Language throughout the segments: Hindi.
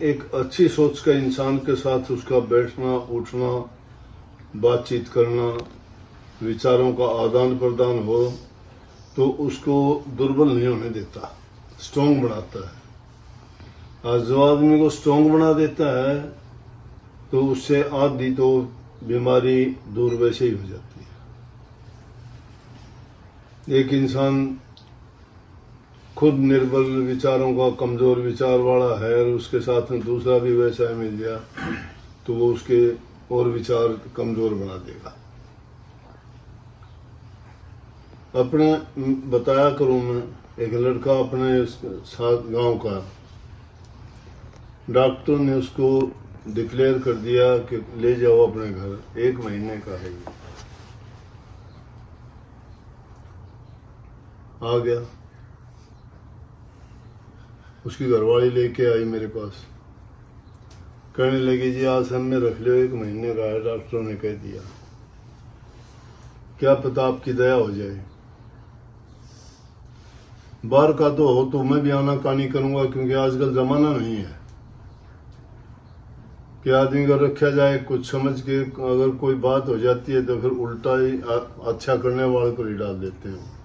एक अच्छी सोच का इंसान के साथ उसका बैठना उठना, बातचीत करना, विचारों का आदान प्रदान हो तो उसको दुर्बल नहीं होने देता, स्ट्रॉन्ग बनाता है। आज जो आदमी को स्ट्रॉन्ग बना देता है तो उससे आधी तो बीमारी दूर वैसे ही हो जाती है। एक इंसान खुद निर्बल विचारों का, कमजोर विचार वाला है और उसके साथ में दूसरा भी वैसा मिल गया तो वो उसके और विचार कमजोर बना देगा। अपने बताया करूं मैं, एक लड़का अपने साथ गांव का, डॉक्टर ने उसको डिक्लेयर कर दिया कि ले जाओ अपने घर, 1 महीने का है। आ गया, उसकी घरवाली लेके आई मेरे पास, कहने लगी जी आश्रम में रख लो, 1 महीने का है, डॉक्टरों ने कह दिया, क्या पता आपकी दया हो जाए। बाहर का तो हो तो मैं भी आनाकानी करूंगा, क्योंकि आजकल जमाना नहीं है कि आदमी को रखा जाए कुछ समझ के। अगर कोई बात हो जाती है तो फिर उल्टा ही अच्छा करने वाले पर ही डाल देते हैं।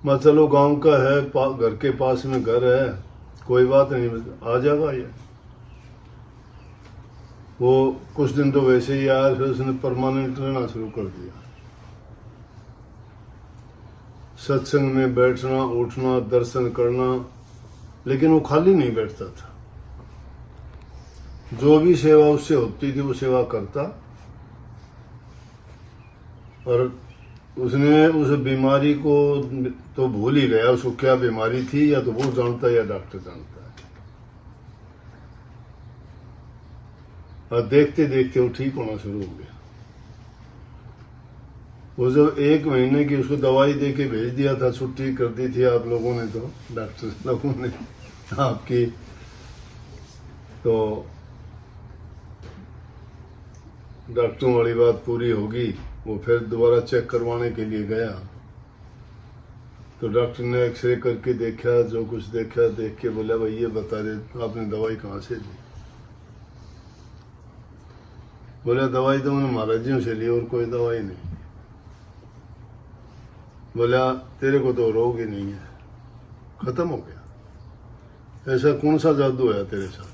मैं चलो गांव का है, घर के पास में घर है, कोई बात नहीं, आ जाएगा ये। वो कुछ दिन तो वैसे ही आया, फिर उसने परमानेंट रहना शुरू कर दिया। सत्संग में बैठना उठना, दर्शन करना, लेकिन वो खाली नहीं बैठता था। जो भी सेवा उससे होती थी वो सेवा करता, और उसने उस बीमारी को तो भूल ही गया, उसको क्या बीमारी थी या तो वो जानता है या डॉक्टर जानता है। और देखते देखते वो ठीक होना शुरू हो गया। वो जब 1 महीने की उसको दवाई दे के भेज दिया था, छुट्टी कर दी थी आप लोगों ने, तो डॉक्टर लोगों ने आपकी, तो डॉक्टरों वाली बात पूरी होगी। वो फिर दोबारा चेक करवाने के लिए गया तो डॉक्टर ने एक्सरे करके देखा, जो कुछ देखा, देख के बोला भाई ये बता दे आपने दवाई कहाँ से ली। बोला दवाई तो मैंने महाराजियों से ली और कोई दवाई नहीं। बोला तेरे को तो रोग ही नहीं है, खत्म हो गया, ऐसा कौन सा जादू है तेरे साथ।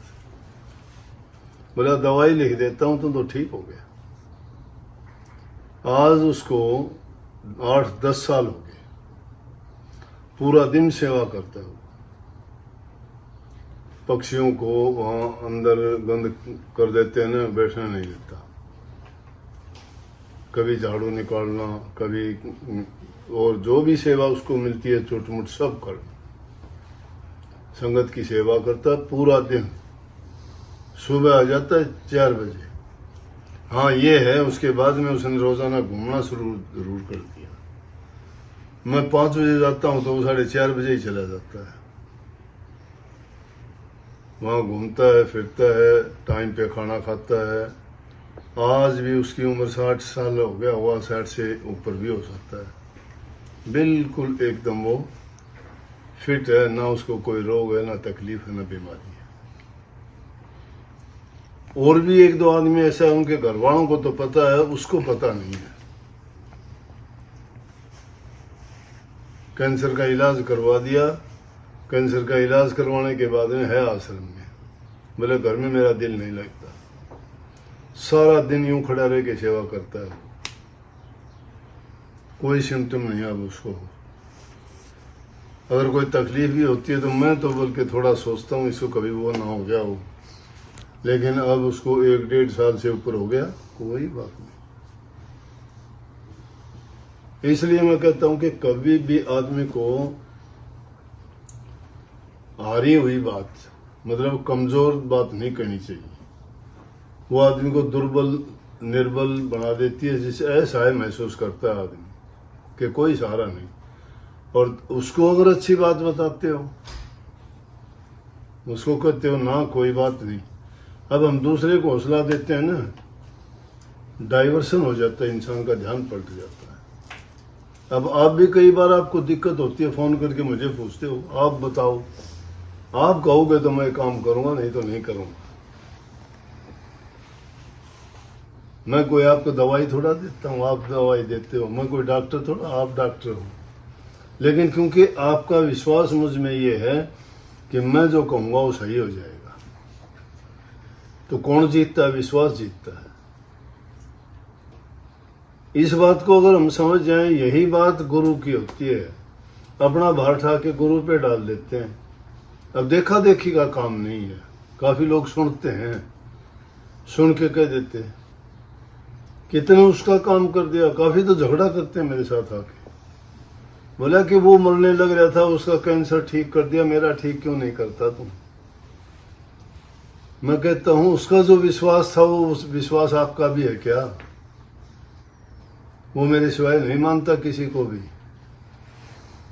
बोला दवाई लिख देता हूं तो ठीक हो गया। आज उसको 8-10 साल हो गए, पूरा दिन सेवा करता है। पक्षियों को वहां अंदर गंद कर देते हैं ना, बैठने नहीं देता, कभी झाड़ू निकालना, कभी और जो भी सेवा उसको मिलती है छोटी मोटी सब कर, संगत की सेवा करता पूरा दिन। सुबह आ जाता है 4 बजे। हाँ ये है, उसके बाद में उसने रोजाना घूमना शुरू जरूर कर दिया। मैं 5 बजे जाता हूँ तो वो 4:30 बजे ही चला जाता है। वहां घूमता है, फिरता है, टाइम पे खाना खाता है। आज भी उसकी उम्र 60 साल हो गया हुआ, 60 से ऊपर भी हो सकता है। बिल्कुल एकदम वो फिट है, ना उसको कोई रोग है, ना तकलीफ है, ना बीमारी है। और भी 1-2 आदमी ऐसा है, उनके घर वालों को तो पता है, उसको पता नहीं है। कैंसर का इलाज करवा दिया, कैंसर का इलाज करवाने के बाद में है आश्रम में। बोले घर में मेरा दिल नहीं लगता, सारा दिन यूं खड़ा रह के सेवा करता है, कोई सिम्टम नहीं अब उसको। अगर कोई तकलीफ भी होती है तो मैं तो बल्कि थोड़ा सोचता हूँ इसको कभी वो ना हो गया हो, लेकिन अब उसको 1-1.5 साल से ऊपर हो गया, कोई बात नहीं। इसलिए मैं कहता हूं कि कभी भी आदमी को हारी हुई बात, मतलब कमजोर बात नहीं करनी चाहिए। वो आदमी को दुर्बल निर्बल बना देती है, जिससे असहाय महसूस करता है आदमी कि कोई सहारा नहीं। और उसको अगर अच्छी बात बताते हो, उसको कहते हो ना कोई बात नहीं, अब हम दूसरे को हौसला देते हैं ना, डाइवर्सन हो जाता है, इंसान का ध्यान पलट जाता है। अब आप भी कई बार आपको दिक्कत होती है, फोन करके मुझे पूछते हो, आप बताओ आप कहोगे तो मैं काम करूंगा, नहीं तो नहीं करूंगा। मैं कोई आपको दवाई थोड़ा देता हूँ, आप दवाई देते हो। मैं कोई डॉक्टर थोड़ा, आप डॉक्टर हो। लेकिन क्योंकि आपका विश्वास मुझ में ये है कि मैं जो कहूंगा वो सही हो जाएगा, तो कौन जीतता है? विश्वास जीतता है। इस बात को अगर हम समझ जाएं, यही बात गुरु की होती है। अपना भार उठा के गुरु पे डाल देते हैं। अब देखा देखी का काम नहीं है। काफी लोग सुनते हैं, सुन के कह देते हैं कितने उसका काम कर दिया। काफी तो झगड़ा करते हैं मेरे साथ आके, बोला कि वो मरने लग रहा था, उसका कैंसर ठीक कर दिया, मेरा ठीक क्यों नहीं करता तुम? मैं कहता हूं उसका जो विश्वास था वो उस विश्वास आपका भी है क्या? वो मेरे सिवाय नहीं मानता किसी को भी।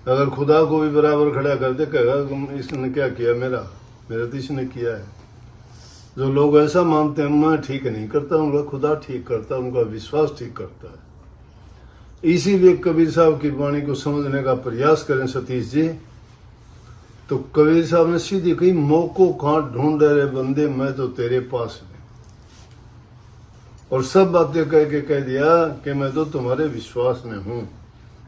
अगर खुदा को भी बराबर खड़ा कर दे, कहेगा इसने क्या किया? मेरा तो इसने किया है। जो लोग ऐसा मानते हैं मैं ठीक नहीं करता, उनका खुदा ठीक करता, उनका विश्वास ठीक करता है। इसीलिए कबीर साहब की वाणी को समझने का प्रयास करें सतीश जी, तो कबीर साहब ने सीधी कही, मौको कहां ढूंढ रहे बंदे, मैं तो तेरे पास में। और सब बातें कह के कह दिया कि मैं तो तुम्हारे विश्वास में हूं।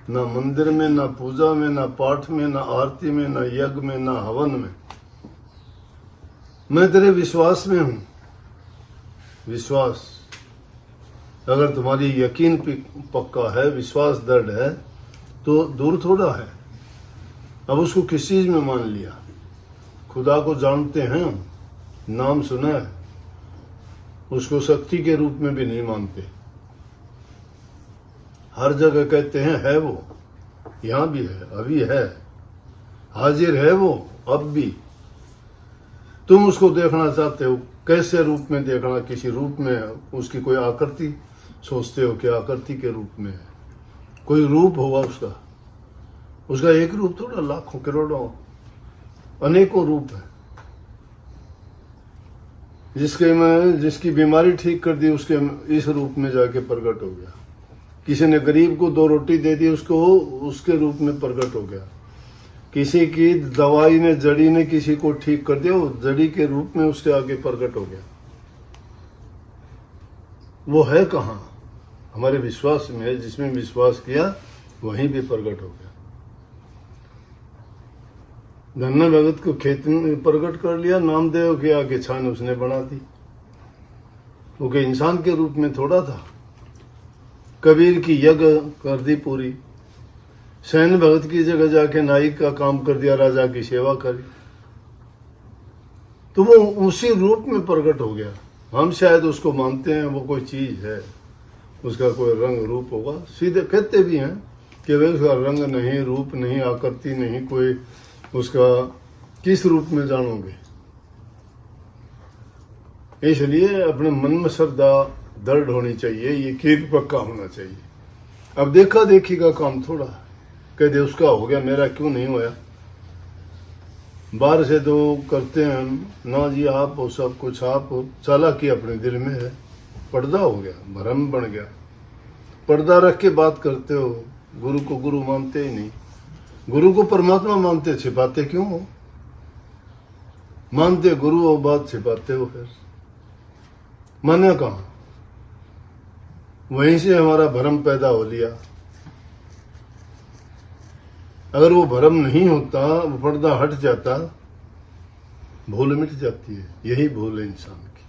ना मंदिर में, ना पूजा में, ना पाठ में, ना आरती में, ना यज्ञ में, ना हवन में, मैं तेरे विश्वास में हूं। विश्वास, अगर तुम्हारी यकीन पक्का है, विश्वास दृढ़ है, तो दूर थोड़ा है। अब उसको किस चीज में मान लिया? खुदा को जानते हैं, नाम सुना है, उसको शक्ति के रूप में भी नहीं मानते। हर जगह कहते हैं है वो, यहां भी है, अभी है, हाजिर है वो अब भी। तुम उसको देखना चाहते हो, कैसे रूप में देखना? किसी रूप में, उसकी कोई आकृति सोचते हो कि आकृति के रूप में है, कोई रूप होगा उसका। उसका एक रूप थोड़ा, लाखों करोड़ों अनेकों रूप है। जिसकी बीमारी ठीक कर दी, उसके इस रूप में जाके प्रकट हो गया। किसी ने गरीब को 2 रोटी दे दी, उसको उसके रूप में प्रकट हो गया। किसी की दवाई ने, जड़ी ने किसी को ठीक कर दिया, वो जड़ी के रूप में उसके आगे प्रकट हो गया। वो है कहाँ? हमारे विश्वास में है। जिसमें विश्वास किया वहीं भी प्रकट हो गया। धन्ना भगत को खेत में प्रकट कर लिया, नामदेव के आगे छान उसने बना दी। वो के इंसान के रूप में थोड़ा था। कबीर की यज्ञ कर दी पूरी। सैन भगत की जगह जाके नाई का काम कर दिया, राजा की सेवा करी, तो वो उसी रूप में प्रकट हो गया। हम शायद उसको मानते हैं वो कोई चीज है, उसका कोई रंग रूप होगा। सीधे कहते भी हैं कि वे उसका रंग नहीं, रूप नहीं, आकृति नहीं, कोई उसका किस रूप में जानोगे? इसलिए अपने मन में श्रद्धा दृढ़ होनी चाहिए, ये कीर्त पक्का होना चाहिए। अब देखा देखी का काम थोड़ा, कह दे उसका हो गया, मेरा क्यों नहीं होया? बाहर से तो करते हैं ना जी, आप हो, सब कुछ आप हो, चालाकी अपने दिल में है, पर्दा हो गया, भ्रम बन गया। पर्दा रख के बात करते हो, गुरु को गुरु मानते ही नहीं। गुरु को परमात्मा मानते, छिपाते क्यों हो? मानते गुरु हो, बात छिपाते हो, फिर माने कहां? वहीं से हमारा भ्रम पैदा हो लिया। अगर वो भ्रम नहीं होता, वो पर्दा हट जाता, भूल मिट जाती है। यही भूल है इंसान की,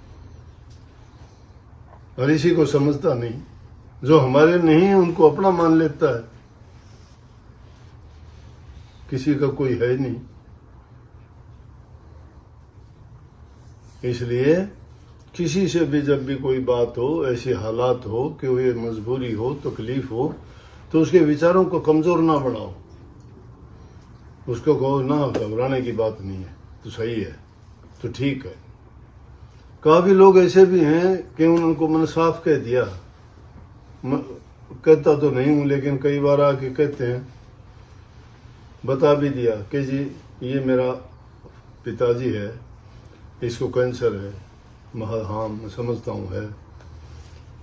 और इसी को समझता नहीं। जो हमारे नहीं है उनको अपना मान लेता है, किसी का कोई है नहीं। इसलिए किसी से भी जब भी कोई बात हो, ऐसी हालात हो कि वो ये मजबूरी हो, तकलीफ हो, तो उसके विचारों को कमजोर ना बढ़ाओ। उसको कहो ना, घबराने की बात नहीं है, तो सही है, तो ठीक है। काफी लोग ऐसे भी हैं कि उनको मैंने साफ कह दिया, कहता तो नहीं हूं, लेकिन कई बार आके कहते हैं, बता भी दिया कि जी ये मेरा पिताजी है, इसको कैंसर है। हाँ मैं समझता हूँ है।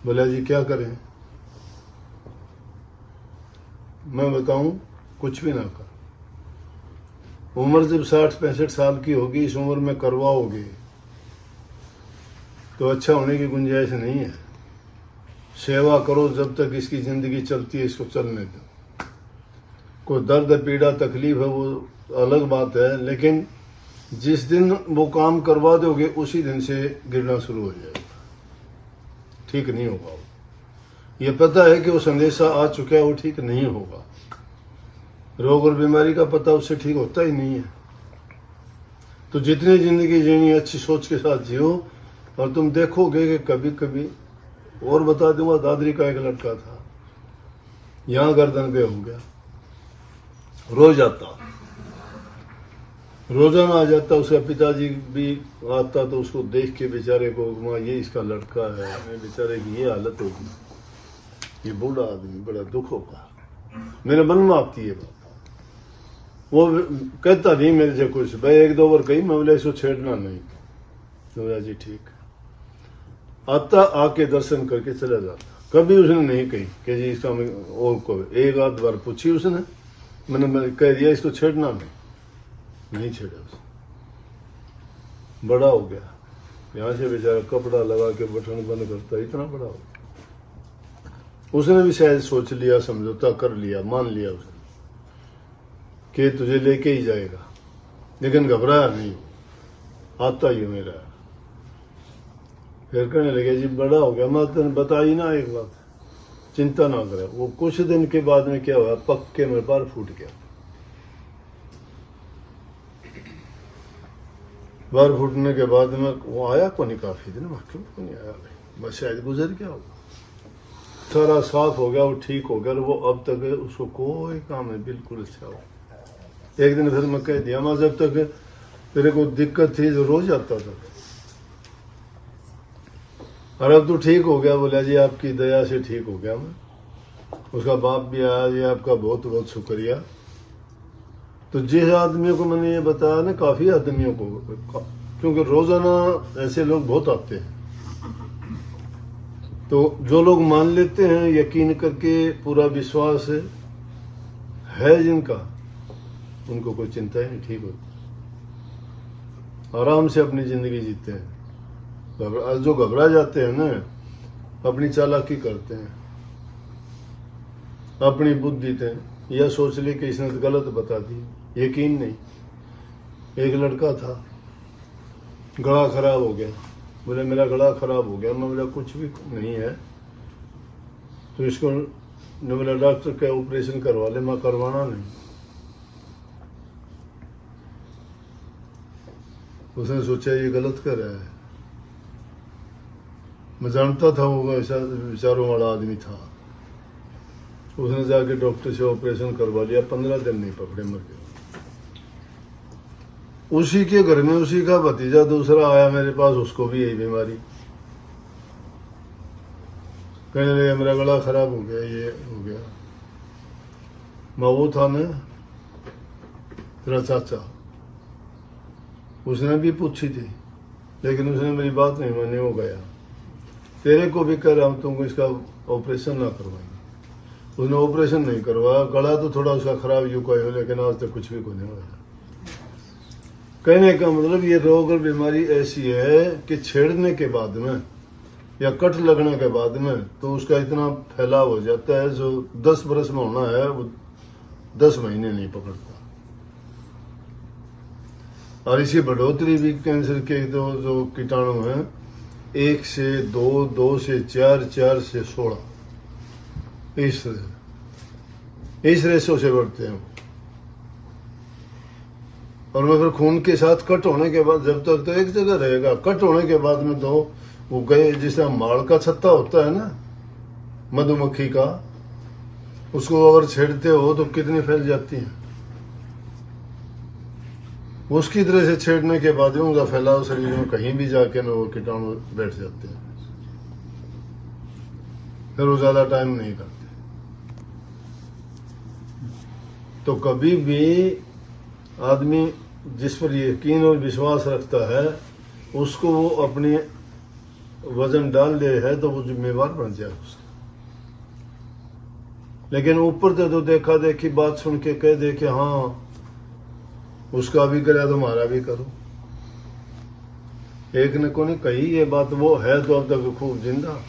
बोला जी क्या करें? मैं बताऊं, कुछ भी ना कर। उम्र जब 60-65 साल की होगी, इस उम्र में करवाओगे तो अच्छा होने की गुंजाइश नहीं है। सेवा करो जब तक इसकी जिंदगी चलती है, इसको चलने दो। कोई दर्द पीड़ा तकलीफ है वो अलग बात है, लेकिन जिस दिन वो काम करवा दोगे उसी दिन से गिरना शुरू हो जाएगा, ठीक नहीं होगा। वो ये पता है कि वो संदेशा आ चुका है, वो ठीक नहीं होगा। रोग और बीमारी का पता उससे ठीक होता ही नहीं है। तो जितनी जिंदगी जीनी अच्छी सोच के साथ जियो, और तुम देखोगे कि कभी कभी, और बता दूंगा, दादरी का एक लड़का था, यहां गर्दन पे हो गया, रोज आता, रोजाना आ जाता। उसका पिताजी भी आता तो उसको देख के बेचारे को, माँ ये इसका लड़का है, बेचारे की ये हालत होगी, ये बूढ़ा आदमी, बड़ा दुख होगा। मेरे मन में आती है बात। वो कहता नहीं मेरे से कुछ, भाई 1-2 बार कही, मैं बोला इसको छेड़ना नहीं। तो बोला जी ठीक। आता, आके दर्शन करके चला जाता। कभी उसने नहीं कही कि जी इसका और को, एक आध बार पूछी उसने, मैंने कह दिया इसको छेड़ना नहीं छेड़ा उसने। बड़ा हो गया, यहाँ से बेचारा कपड़ा लगा के बटन बंद करता, इतना बड़ा हो गया। उसने भी शायद सोच लिया, समझौता कर लिया, मान लिया उसने कि तुझे लेके ही जाएगा, लेकिन घबराया नहीं, आता ही मेरा। फिर कहने लगे जी बड़ा हो गया, मैं तेने बताई ना एक बात, चिंता ना करे। वो कुछ दिन के बाद में क्या हुआ, पक्के में पैर फूट गया। पैर फूटने के बाद में वो आया को नहीं, काफी दिन, मैं क्यों को नहीं आया भाई, बस शायद गुजर गया होगा। सारा साफ हो गया, वो ठीक हो गया, वो अब तक उसको कोई काम है, बिल्कुल अच्छा हो। एक दिन फिर मैं कह दिया, मैं जब तक तेरे को दिक्कत थी जो रोज आता था, और अब तो ठीक हो गया। बोला जी आपकी दया से ठीक हो गया मैं। उसका बाप भी आया, जी आपका बहुत बहुत शुक्रिया। तो जिस आदमियों को मैंने ये बताया ना, काफी आदमियों को, क्योंकि रोजाना ऐसे लोग बहुत आते हैं, तो जो लोग मान लेते हैं यकीन करके, पूरा विश्वास है जिनका, उनको कोई चिंता ही नहीं, ठीक होती, आराम से अपनी जिंदगी जीते हैं। जो घबरा जाते हैं ना, अपनी चालाकी करते हैं, अपनी बुद्धि थे, यह सोच ली कि इसने तो गलत बता दी, यकीन नहीं। एक लड़का था, गला खराब हो गया, बोले मेरा गला खराब हो गया। मैं बोला कुछ भी नहीं है, तो इसको ने बोला डॉक्टर क्या ऑपरेशन करवा ले। मैं करवाना नहीं। उसने सोचा ये गलत कर रहा है। मैं जानता था वो ऐसा विचारों वाला आदमी था। उसने जाके डॉक्टर से ऑपरेशन करवा लिया, 15 दिन नहीं पकड़े, मर गया। उसी के घर में उसी का भतीजा दूसरा आया मेरे पास, उसको भी यही बीमारी। कहने लगे मेरा गला खराब हो गया, ये हो गया। मैं वो था ना तेरा चाचा, उसने भी पूछी थी, लेकिन उसने मेरी बात नहीं मानी, वो गया। तेरे को भी कह रहा हूं तुमको इसका ऑपरेशन ना करवाएंगे। उसने ऑपरेशन नहीं करवाया। गला तो थोड़ा उसका खराब यूं का हो, लेकिन आज तक कुछ भी को नहीं हुआ। कहने का मतलब ये रोग और बीमारी ऐसी है कि छेड़ने के बाद में या कट लगने के बाद में तो उसका इतना फैलाव हो जाता है, जो 10 बरस में होना है वो 10 महीने नहीं पकड़ता। और इसी बढ़ोतरी भी कैंसर के जो कीटाणु हैं, 1 से 2, 2 से 4, 4 से 16, इस रेशो से बढ़ते हैं। और वो फिर खून के साथ कट होने के बाद, जब तक तो एक जगह रहेगा, कट होने के बाद में तो वो गए, जिस माड़ का छत्ता होता है ना मधुमक्खी का, उसको अगर छेड़ते हो तो कितनी फैल जाती है। उसकी तरह से छेड़ने के बाद उनका फैलाव शरीर में कहीं भी जाके ना वो कीटाणु बैठ जाते हैं, फिर वो ज्यादा टाइम नहीं करते। तो कभी भी आदमी जिस पर यकीन और विश्वास रखता है, उसको वो अपने वजन डाल दे है तो वो जिम्मेवार बन जाए उसका। लेकिन ऊपर से तो देखा देखी बात सुन के कह दे कि हाँ उसका भी करे तो हमारा भी करो। एक ने को नहीं कही ये बात, वो है तो अब तक खूब जिंदा,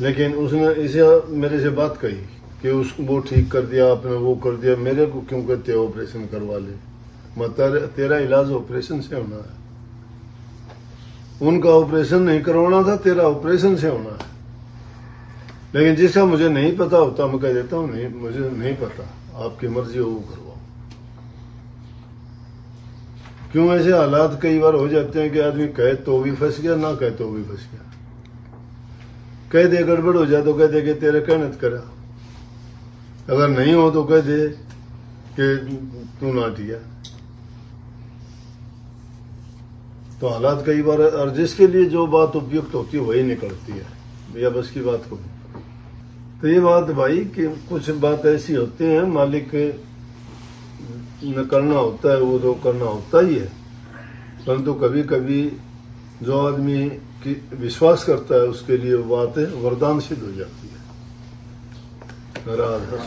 लेकिन उसने इसे मेरे से बात कही कि उस वो ठीक कर दिया आपने, वो कर दिया, मेरे को क्यों कहते हो ऑपरेशन करवा ले। मतलब तेरा इलाज ऑपरेशन से होना है, उनका ऑपरेशन नहीं करवाना था, तेरा ऑपरेशन से होना है। लेकिन जिसका मुझे नहीं पता होता मैं कह देता हूँ नहीं मुझे नहीं पता, आपकी मर्जी हो वो करवाओ। क्यों ऐसे हालात कई बार हो जाते हैं कि आदमी कहे तो भी फंस गया, ना कहे तो भी फंस गया। कह दे गड़बड़ हो जाए तो कह दे कि तेरे कहने करा, अगर नहीं हो तो कह दे कि तू ना दिया। तो हालात कई बार, और जिसके लिए जो बात उपयुक्त होती है वही निकलती है, भैया बस की बात को। तो ये बात भाई कि कुछ बात ऐसी होती है मालिक न करना होता है वो तो करना होता ही है, परंतु कभी कभी जो आदमी की विश्वास करता है उसके लिए बातें वरदान सिद्ध हो जाती है। राधा